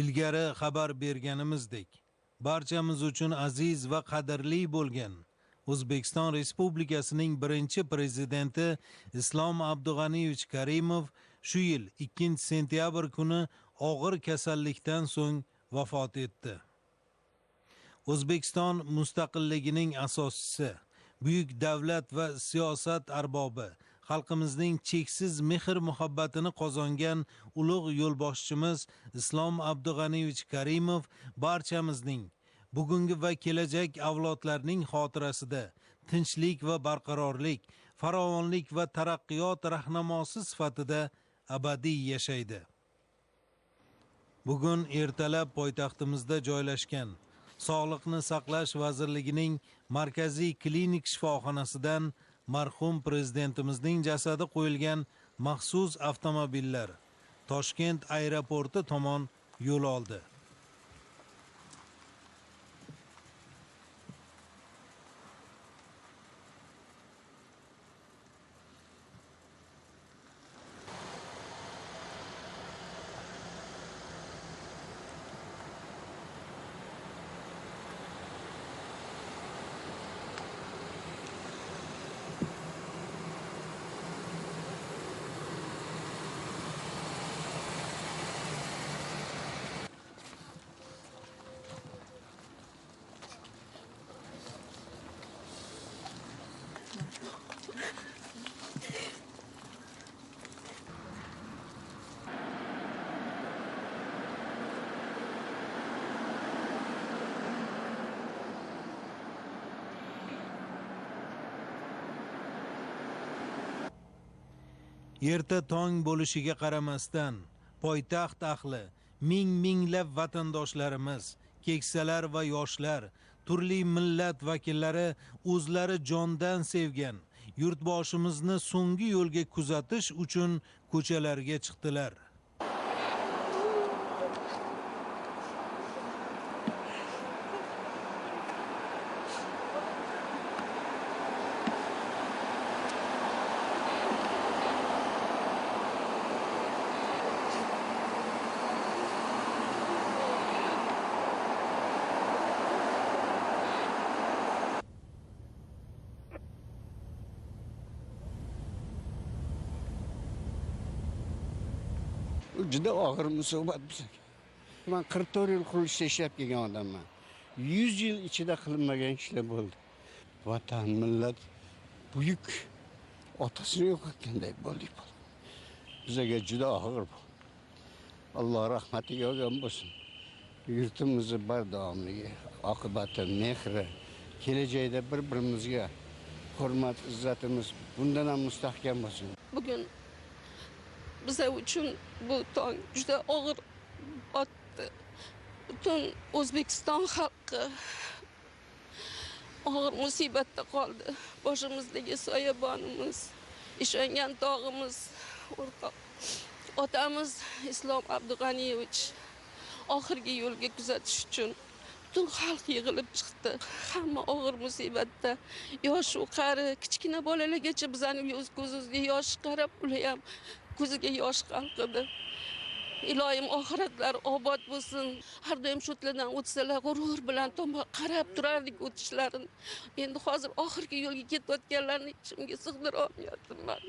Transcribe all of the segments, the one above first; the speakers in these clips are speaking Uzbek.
ilgari xabar berganimizdek, barchamiz uchun aziz va qadrli bo'lgan O'zbekiston Respublikasining birinchi prezidenti Islom Abdug'aniyevich Karimov shu yil 2-sentyabr kuni og'ir kasallikdan so'ng vafot etdi. O'zbekiston mustaqilligining asoschisi, buyuk davlat va siyosat arbobi, xalqimizning cheksiz mehr-muhabbatini qozongan ulug' yo'lboshchimiz Islom Abdug'aniyevich Karimov barchamizning bugungi va kelajak avlodlarning xotirasida tinchlik va barqarorlik, farovonlik va taraqqiyot rahnamosi sifatida abadiy yashaydi. Bugun ertalab poytaxtimizda joylashgan Sog'liqni saqlash vazirligining markaziy klinik shifoxonasidan marhum prezidentimizning jasadi qo'yilgan maxsus avtomobillar Toshkent aeroporti tomon yo'l oldi. Erta tong bo'lishiga qaramasdan, poytaxt ahli, minglab vatandoshlarimiz, keksalar va yoshlar, turli millat vakillari o'zlari jondan sevgan yurtboshimizni so'nggi yo'lga kuzatish uchun ko'chalarga chiqdilar. Juda og'ir musibat bizga. Men 44 yil qurilishda ishlab kelgan odamman. 100 yil ichida qilinmagan ishlar bo'ldi. Vatan, millat buyuk otasini yo'qotganday bo'ldik. Bizga juda og'ir bu. Alloh rahmatiga olgan bo'lsin. Yurtimizni bardavomligi, oqibati, mehri, kelajakda bir-birimizga hurmat, izzatimiz bundan ham mustahkam bo'lsin. Bugun bizlar uchun bu tong juda og'ir o'tdi. Butun O'zbekiston xalqi og'ir musibatda qoldi. Boshimizdagi soyabonimiz, ishongan tog'imiz, o'rtoq otamiz Islom Abdug'aniyevich oxirgi yo'lga kuzatish uchun butun xalq yig'ilib chiqdi. Hamma og'ir musibatda, yosh u qari, kichkina bolalargacha bizning ko'zimizga yosh qarab, ular ham ko'ziga yosh qalqidi. Iloyim oxiratlari obod bo'lsin. Har doim shu tildan o'tsalar, g'urur bilan qarab turardik o'tishlarini. Endi hozir oxirgi yo'lga ketayotganlarni ichimga sig'dira olmayapman men.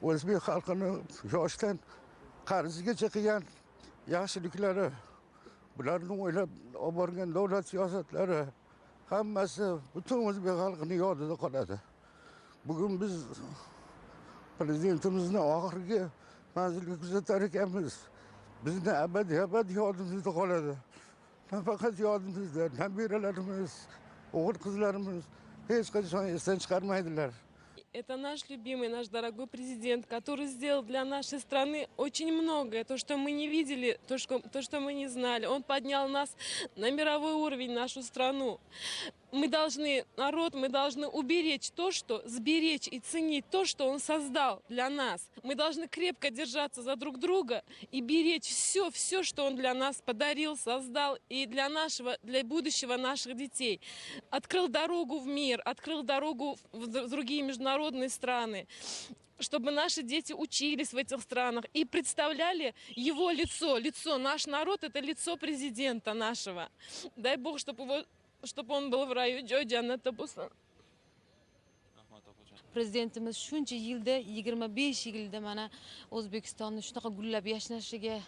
O'zbek xalqini yoshdan qarzigacha qilgan yaxshiliklari, bularni o'ylab olib borgan davlat siyosatlari hammasi butun o'zbek xalqining yodida qoladi. Bugun biz prezidentimizni oxirgi manzilga kuzatar ekanmiz. Bizni abadiy yodimizda qoladi. Nafaqat yodimizda, nabiralarimiz, o'g'il qizlarimiz hech qachon esdan chiqarmaydilar. Это наш любимый, наш дорогой президент, который сделал для нашей страны очень многое. То, что мы не видели, то, что мы не знали. Он поднял нас на мировой уровень, нашу страну. Мы должны, народ, мы должны сберечь и ценить то, что он создал для нас. Мы должны крепко держаться за друг друга и беречь все, что он для нас подарил, создал и для будущего наших детей. Открыл дорогу в мир, открыл дорогу в другие международные страны. чтобы наши дети учились в этих странах и представляли его лицо. Наш народ — это лицо президента нашего. Дай Бог, чтобы он был в raju joy jannatda bo'lsin. Prezidentimiz shuncha yilda 25 yilda mana O'zbekistonni shunaqa gullab yashnashiga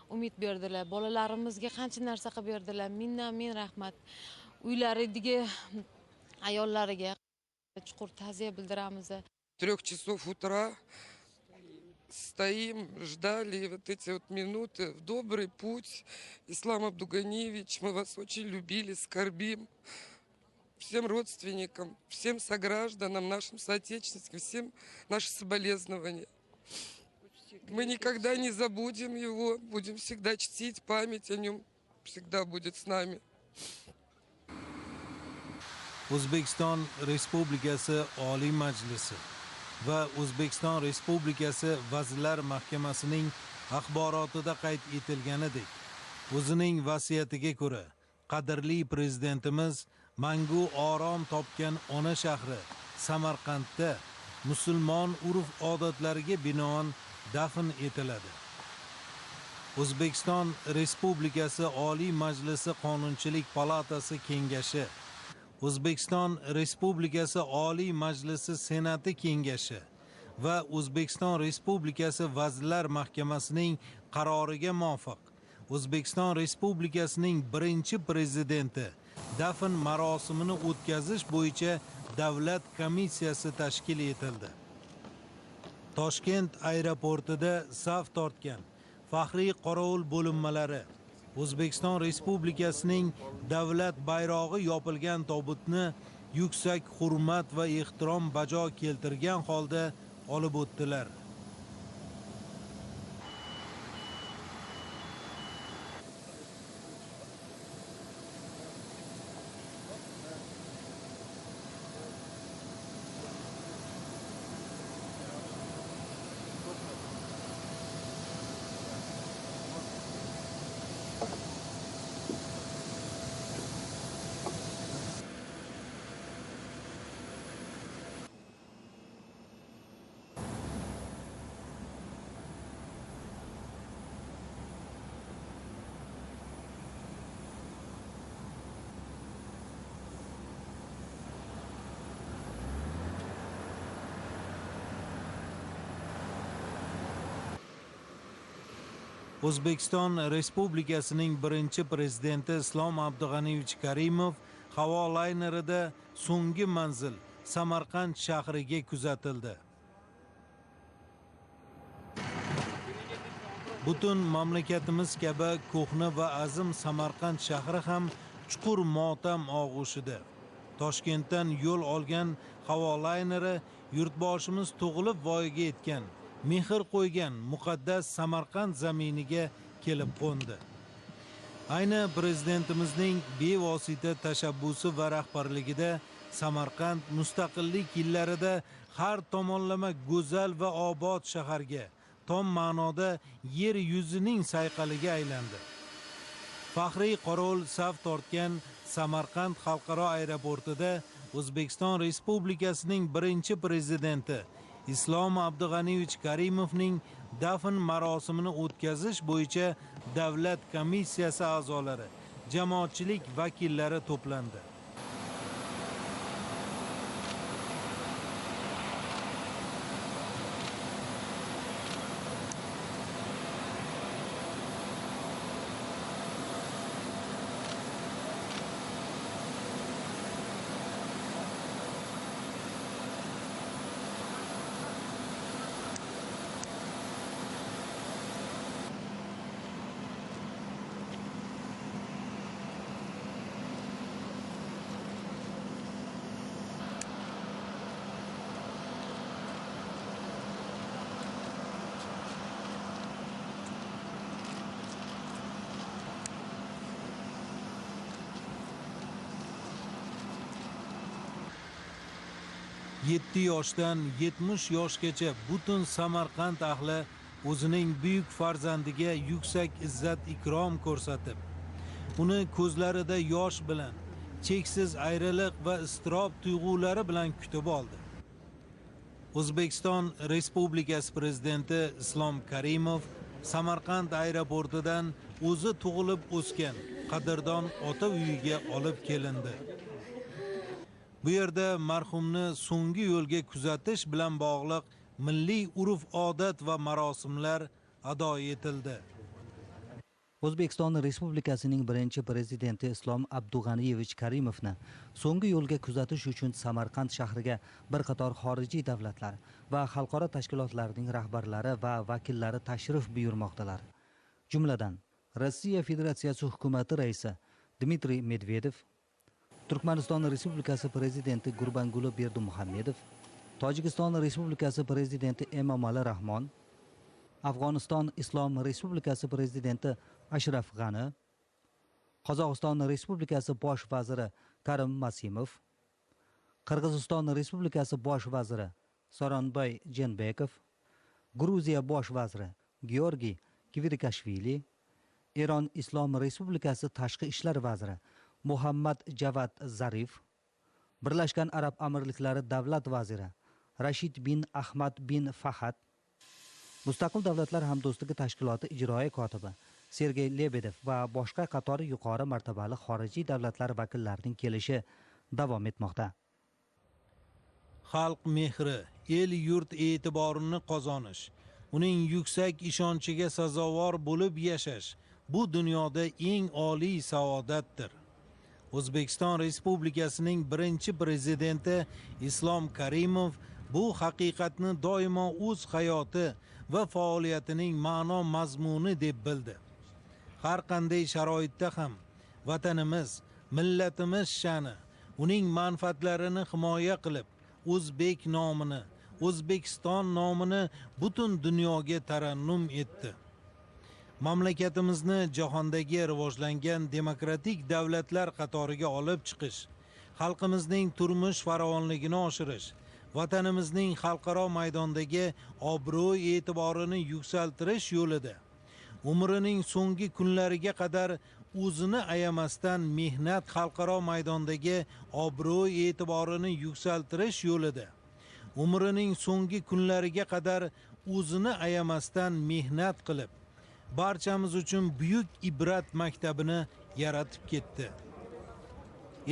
umid berdilar. Bolalarimizga qancha narsa qilib berdilar. Minnan rahmat. Uylaridagi ayollariga chuqur ta'ziya bildiramiz. 3 часов утра стоим, ждали вот эти вот минуты в добрый путь. Ислам Абдуганиевич, мы вас очень любили, скорбим. Всем родственникам, всем согражданам, нашим соотечественникам, всем наши соболезнования. Мы никогда не забудем его, будем всегда чтить, память о нем всегда будет с нами. O'zbekiston Respublikasi Oliy Majlisi va O'zbekiston Respublikasi Vazirlar Mahkamasining axborotida qayd etilganidek, o'zining vasiyatiga ko'ra, qadrli prezidentimiz mangu orom topgan ona shahri Samarqandda musulmon urf-odatlariga binoan dafn etiladi. O'zbekiston Respublikasi Oliy Majlisi Qonunchilik palatasi kengashi, O'zbekiston Respublikasi Oliy Majlisi Senati kengashi va O'zbekiston Respublikasi Vazirlar Mahkamasining qaroriga muvofiq O'zbekiston Respublikasining birinchi prezidenti dafn marosimini o'tkazish bo'yicha davlat komissiyasi tashkil etildi. Toshkent aeroportida saf tortgan faxriy qorovul bo'linmalari O'zbekiston Respublikasining davlat bayrog'i yopilgan tobutni yuksak hurmat va ehtirom bajo keltirgan holda olib o'tdilar. O'zbekiston Respublikasining birinchi prezidenti Islom Abdug'aniyevich Karimov havo laynerida so'nggi manzil Samarqand shahriga kuzatildi. Butun mamlakatimiz kabi ko'hna va azim Samarqand shahri ham chuqur motam og'ushida. Toshkentdan yo'l olgan havo layneri yurtboshimiz tug'ilib voyaga yetgan, mehr qo'ygan muqaddas Samarqand zaminiga kelib qo'ndi. Ayni prezidentimizning bevosita tashabbusi va rahbarligida Samarqand mustaqillik yillarida har tomonlama go'zal va obod shaharga, tom ma'noda yer yuzining sayqaliga aylandi. Faxriy qorovul saf tortgan Samarqand xalqaro aeroportida O'zbekiston Respublikasining birinchi prezidenti Islom Abdug'aniyevich Karimovning dafn marosimini o'tkazish bo'yicha davlat komissiyasi a'zolari, jamoatchilik vakillari to'plandi. Yetti yoshdan 70 yoshgacha butun Samarqand ahli o'zining buyuk farzandiga yuksak izzat ikrom ko'rsatib, uni ko'zlarida yosh bilan, cheksiz ayriliq va iztirob tuyg'ulari bilan kutib oldi. O'zbekiston Respublikasi Prezidenti Islom Karimov Samarqand aeroportidan o'zi tug'ilib o'sgan qadrdon ota uyiga olib kelindi. Bu yerda marhumni so'nggi yo'lga kuzatish bilan bog'liq milliy urf-odat va marosimlar ado etildi. O'zbekiston Respublikasining birinchi prezidenti Islom Abdug'aniyevich Karimovni so'nggi yo'lga kuzatish uchun Samarqand shahriga bir qator xorijiy davlatlar va xalqaro tashkilotlarning rahbarlari va vakillari tashrif buyurmoqdalar. Jumladan, Rossiya Federatsiyasi hukumati raisi Dmitriy Medvedev, Turkmaniston Respublikasi prezidenti Gurbanguli Berdimuhamedov, Tojikiston Respublikasi prezidenti Emomali Rahmon, Afg'oniston Islom Respublikasi prezidenti Ashraf G'ani, Qozog'iston Respublikasi bosh vaziri Karim Masimov, Qirg'iziston Respublikasi bosh vaziri Soronbay Jeenbekov, Gruziya bosh vaziri Georgiy Kvirikashvili, Eron Islom Respublikasi tashqi ishlar vaziri Muhammad Javad Zarif, Birlashgan Arab Amirliklari davlat vaziri Rashid bin Ahmad bin Fahad, Mustaqil Davlatlar Hamdo'stligi Tashkiloti ijroiya kotibi Sergey Lebedev va boshqa qator yuqori martabali xorijiy davlatlar vakillarining kelishi davom etmoqda. Xalq mehri, el yurt e'tiborini qozonish, uning yuksak ishonchiga sazovor bo'lib yashash bu dunyoda eng oliy saodatdir. O'zbekiston Respublikasining birinchi prezidenti Islom Karimov bu haqiqatni doimo o'z hayoti va faoliyatining ma'no mazmuni deb bildi. Har qanday sharoitda ham vatanimiz, millatimiz sha'ni, uning manfaatlarini himoya qilib, O'zbek nomini, O'zbekiston nomini butun dunyoga tarannum etdi. Mamlakatimizni jahondagi rivojlangan demokratik davlatlar qatoriga olib chiqish, xalqimizning turmush farovonligini oshirish, vatanimizning xalqaro maydondagi obro' e'tiborini yuksaltirish yo'lida umrining so'nggi kunlariga qadar o'zini ayamasdan mehnat xalqaro maydondagi obro' e'tiborini yuksaltirish yo'lida umrining so'nggi kunlariga qadar o'zini ayamasdan mehnat qilib barchamiz uchun buyuk ibrat maktabini yaratib ketdi.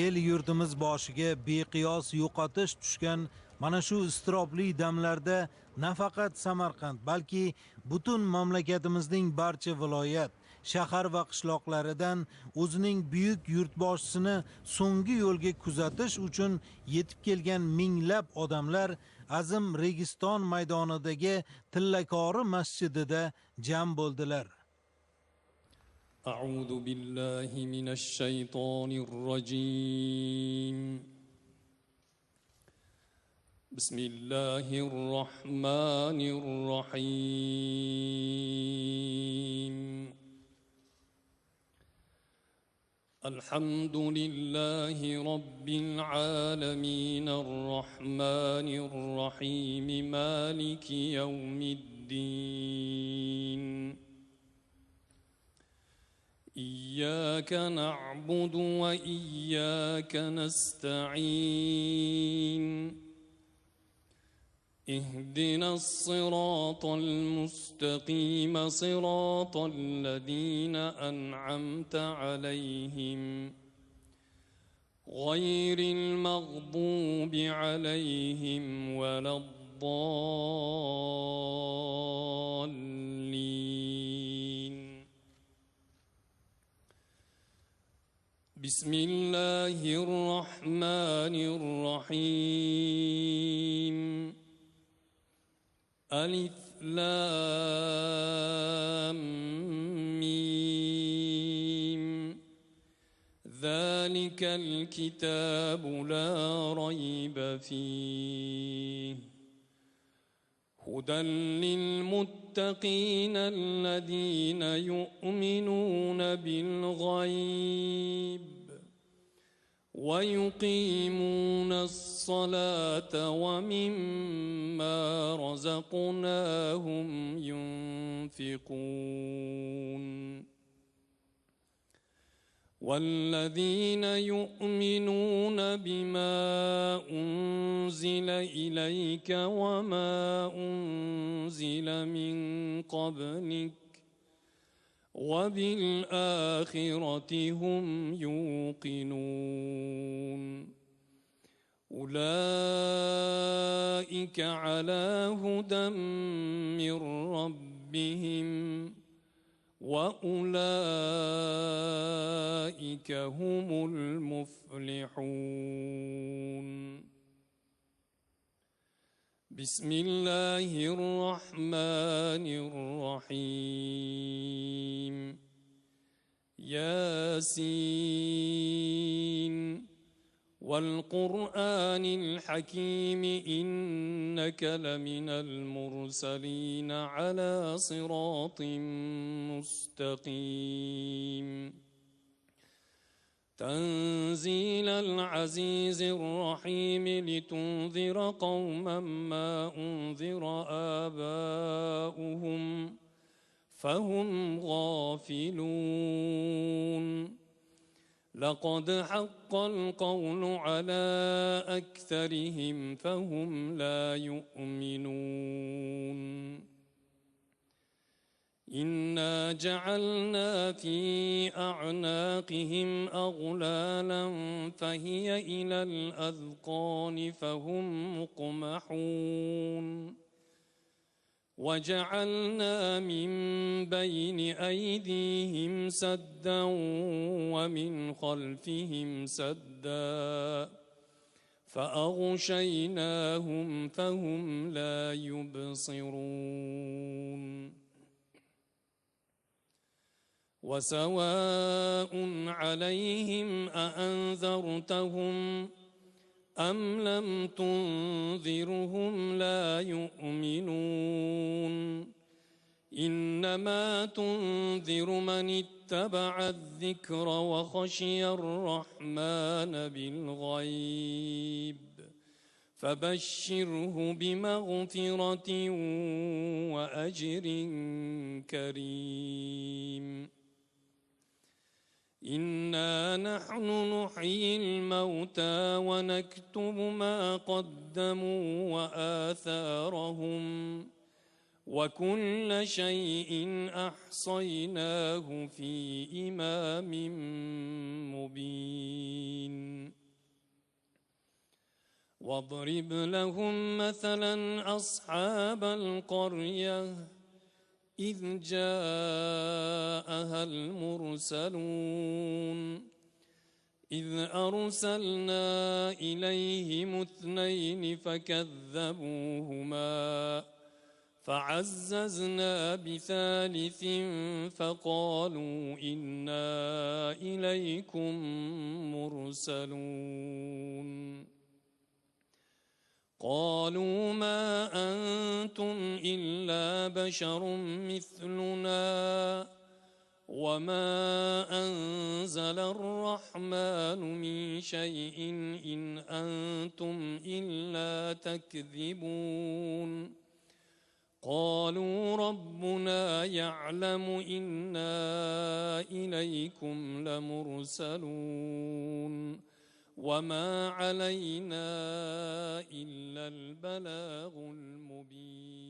El yurtimiz boshiga beqiyos yo'qotish tushgan mana shu iztirobli damlarda nafaqat Samarqand, balki butun mamlakatimizning barcha viloyat, shahar va qishloqlaridan o'zining buyuk yurtboshisini so'nggi yo'lga kuzatish uchun yetib kelgan minglab odamlar Azim Registon maydonidagi Tillakori masjidida jam bo'ldilar. A'udhu billahi minash shaytonir rojim. Bismillahir rahmanir rahim. Alhamdulillahi rabbil alamin ar-rahmanir rahim maliki yawmiddin. إياك نعبد وإياك نستعين اهدنا الصراط المستقيم صراط الذين أنعمت عليهم غير المغضوب عليهم ولا الضالين. بسم الله الرحمن الرحيم. ألف لام ميم. ذلك الكتاب لا ريب فيه هدى للمتقين الذين يؤمنون بالغيب ويقيمون الصلاة ومما رزقناهم ينفقون والذين يؤمنون بما أنزل إليك وما أنزل من قبلك وبالآخرة هم يوقنون أولئك على هدى من ربهم وأولئك هم المفلحون بسم الله الرحمن الرحيم ياسين والقرآن الحكيم إنك لمن المرسلين على صراط مستقيم تنزيل العزيز الرحيم لتنذر قوما ما أنذر آباؤهم فهم غافلون لقد حق القول على أكثرهم فهم لا يؤمنون إنا جعلنا في أعناقهم أغلالا فهي إلى الأذقان فهم مقمحون وجعلنا من بين أيديهم سدا ومن خلفهم سدا فأغشيناهم فهم لا يبصرون وسواء عليهم أأنذرتهم أم لم تنذرهم لا يؤمنون إنما تنذر من اتبع الذكر وخشي الرحمن بالغيب فبشره بمغفرة وأجر كريم إنا نحن نحيي الموتى ونكتب ما قدموا وآثارهم وكل شيء أحصيناه في إمام مبين واضرب لهم مثلا أصحاب القرية إذ جاءها المرسلون إذ أرسلنا إليهم اثنين فكذبوهما فعززنا بثالث فقالوا إنا إليكم مرسلون قالوا ما أنتم إلا بشر مثلنا وما أنزل الرحمن من شيء إن أنتم إلا تكذبون قالوا ربنا يعلم إنا إليكم لمرسلون وما علينا إلا البلاغ المبين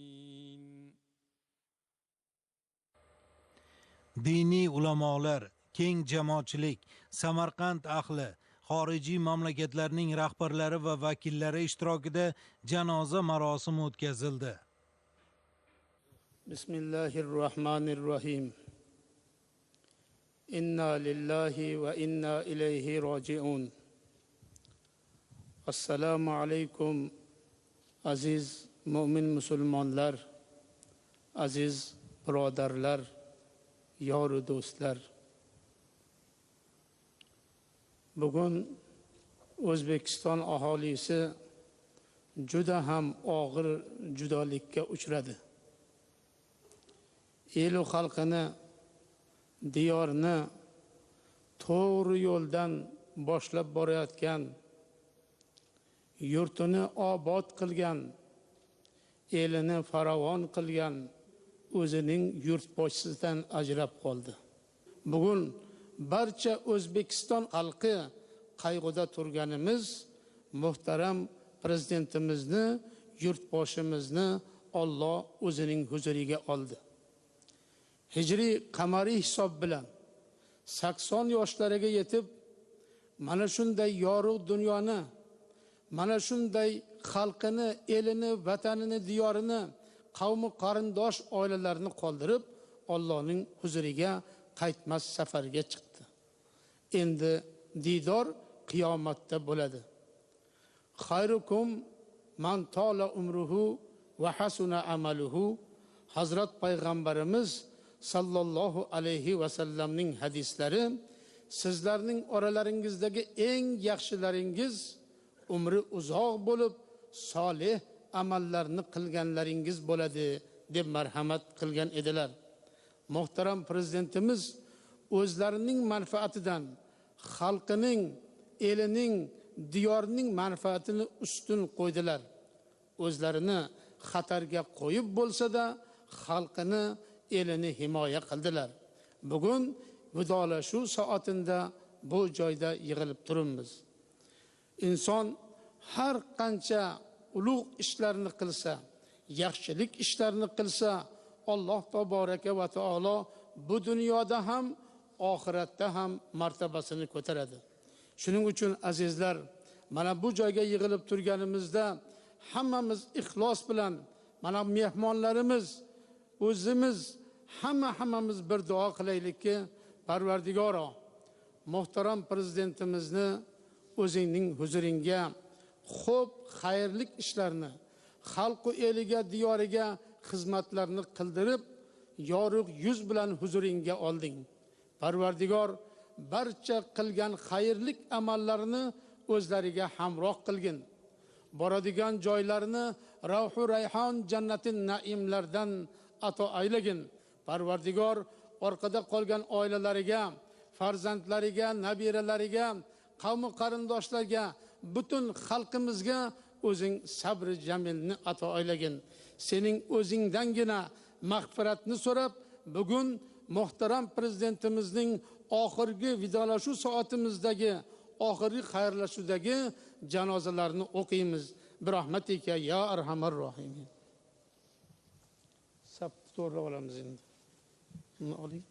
diniy ulamolar, keng jamoatchilik, Samarqand ahli, xorijiy mamlakatlarning rahbarlari va vakillari ishtirokida janoza marosimi o'tkazildi. Bismillahirrahmanirrahim. Inna lillahi va inna ilayhi roji'un. Assalomu alaykum aziz mo'min musulmonlar, aziz birodarlar, yoru do'stlar. Bugun O'zbekiston aholisi juda ham og'ir judolikka uchradi. Elu xalqini, diyorni to'g'ri yo'ldan boshlab borayotgan, yurtini obod qilgan, elini farovon qilgan o'zining yurtboshisidan ajrab qoldi. Bugun barcha O'zbekiston xalqi qayg'uda turganimiz muhtaram prezidentimizni, yurtboshimizni Alloh o'zining huzuriga oldi. Hijriy qamariy hisob bilan 80 yoshlariga yetib, mana shunday yorug' dunyoni, mana shunday xalqini, elini, vatanini, diyorini, qavmi qarindosh oilalarini qoldirib, Allohning huzuriga qaytmas safarga chiqdi. Endi didor qiyomatda bo'ladi. Xayrukum man tola umruhu va hasuna amaluhu. Hazrat payg'ambarimiz sallallohu alayhi va sallamning hadislari, sizlarning oralaringizdagi eng yaxshilaringiz umri uzoq bo'lib, solih amallarni qilganlaringiz bo'ladi deb marhamat qilgan edilar. Muhtaram prezidentimiz o'zlarining manfaatidan xalqining, elining, diyorining manfaatini ustun qo'ydilar. O'zlarini xatarga qo'yib bo'lsa-da, xalqini, elini himoya qildilar. Bugun vidolashuv soatida bu joyda yig'ilib turibmiz. Inson har qancha ulug' ishlarni qilsa, yaxshilik ishlarni qilsa, Alloh taboraka va taolo bu dunyoda ham, oxiratda ham martabasini ko'taradi. Shuning uchun azizlar, mana bu joyga yig'ilib turganimizda hammamiz ixlos bilan, mana mehmonlarimiz, o'zimiz hammamiz bir duo qilaylikki, Parvardigoro, muhtaram prezidentimizni o'zingning huzuringga xo'p xayrli ishlarni, xalq va eliga, diyoriga xizmatlarni qildirib, yorug' yuz bilan huzuringga olding. Parvardigor, barcha qilgan xayrli amallarini o'zlariga hamroh qilgin. Boradigan joylarini ravhu rayhon jannatin naimlardan ato aylagin. Parvardigor, orqada qolgan oilalariga, farzandlariga, nabiralariga, qavmi qarindoshlarga, butun xalqimizga o'zing sabr jamilni ato aylagin. Sening o'zingdangina mag'firatni so'rab, bugun muhtaram prezidentimizning oxirgi vidolashuv soatimizdagi, oxirgi xayrlashuvdagi janozalarni o'qiymiz. Bir rahmatika ya arhamar rohimin. Sab to'g'ri olamiz endi. Buni oling.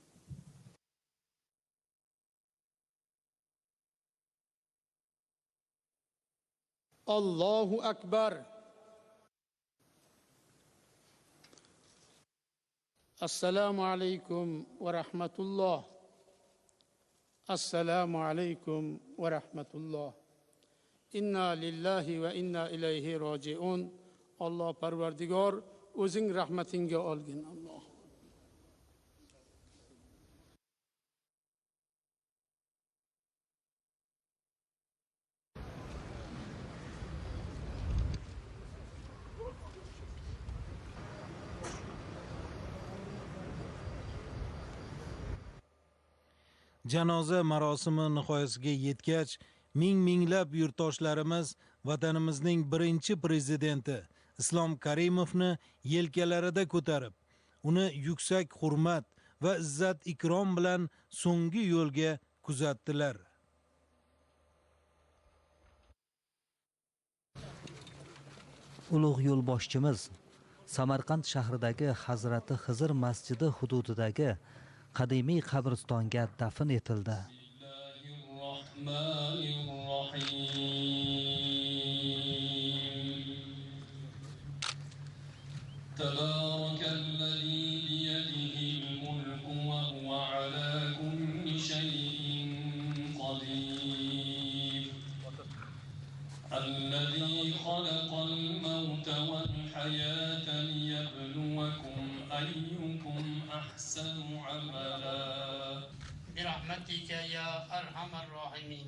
Allohu akbar. Assalomu alaykum va rahmatulloh. Assalomu alaykum va rahmatulloh. Inna lillahi va inna ilayhi roji'un. Alloh Parvardigor, o'zing rahmatingga olgin. Alloh. Janoza marosimi nihoyasiga yetgach, minglab yurtdoshlarimiz vatanimizning birinchi prezidenti Islom Karimovni yelkalarida ko'tarib, uni yuksak hurmat va izzat ikrom bilan so'nggi yo'lga kuzatdilar. Ulug' yo'lboshchimiz Samarqand shahridagi Hazrati Xizr masjidi hududidagi qadimiy qabristonga dafn etildi. تبارك الذي بيده الملك وهو على كل شيء قدير الذي خلق الموت والحياة ليبلوكم أيكم أحسن عملا برحمتك يا أرحم الراحمين.